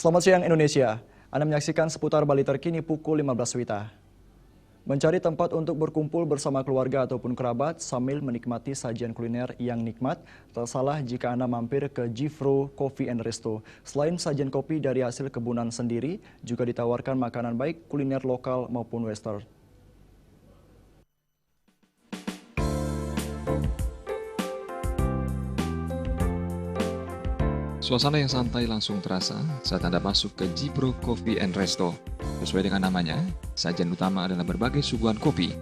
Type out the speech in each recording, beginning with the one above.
Selamat siang Indonesia. Anda menyaksikan seputar Bali terkini pukul 15 WITA. Mencari tempat untuk berkumpul bersama keluarga ataupun kerabat sambil menikmati sajian kuliner yang nikmat, tak salah jika Anda mampir ke Jifro Coffee and Resto. Selain sajian kopi dari hasil kebunan sendiri, juga ditawarkan makanan baik kuliner lokal maupun western. Suasana yang santai langsung terasa saat Anda masuk ke Jifro Coffee and Resto. Sesuai dengan namanya, sajian utama adalah berbagai suguhan kopi.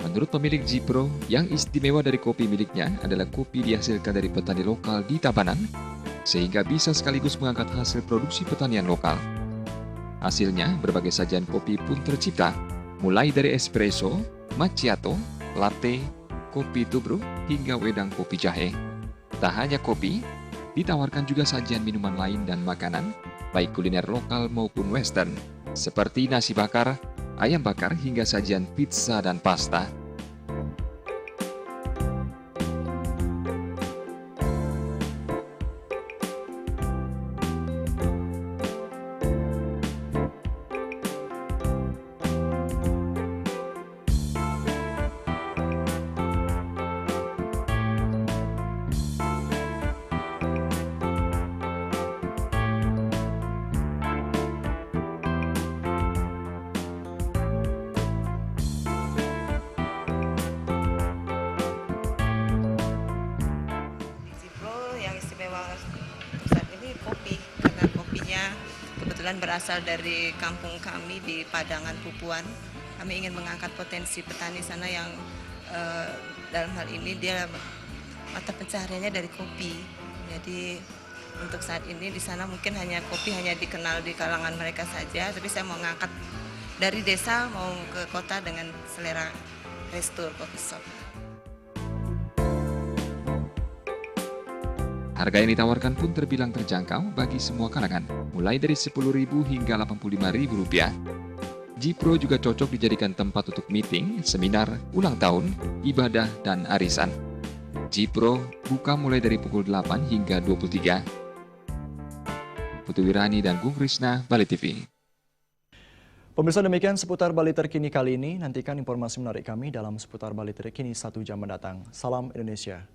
Menurut pemilik Jifro, yang istimewa dari kopi miliknya adalah kopi dihasilkan dari petani lokal di Tabanan, sehingga bisa sekaligus mengangkat hasil produksi pertanian lokal. Hasilnya, berbagai sajian kopi pun tercipta, mulai dari espresso, macchiato, latte, kopi tubruk, hingga wedang kopi jahe. Tak hanya kopi, ditawarkan juga sajian minuman lain dan makanan, baik kuliner lokal maupun western, seperti nasi bakar, ayam bakar, hingga sajian pizza dan pasta. Yang istimewa untuk saat ini kopi, karena kopinya kebetulan berasal dari kampung kami di Padangan Pupuan. Kami ingin mengangkat potensi petani sana yang dalam hal ini dia mata pencahariannya dari kopi. Jadi untuk saat ini di sana mungkin kopi hanya dikenal di kalangan mereka saja, tapi saya mau mengangkat dari desa mau ke kota dengan selera resto coffee shop. Harga yang ditawarkan pun terbilang terjangkau bagi semua kalangan, mulai dari Rp10.000 hingga Rp85.000. Jifro juga cocok dijadikan tempat untuk meeting, seminar, ulang tahun, ibadah, dan arisan. Jifro buka mulai dari pukul 8 hingga 23. Putu Wirani dan Gung Krisna, Bali TV. Pemirsa, demikian seputar Bali terkini kali ini. Nantikan informasi menarik kami dalam seputar Bali terkini 1 jam mendatang. Salam Indonesia.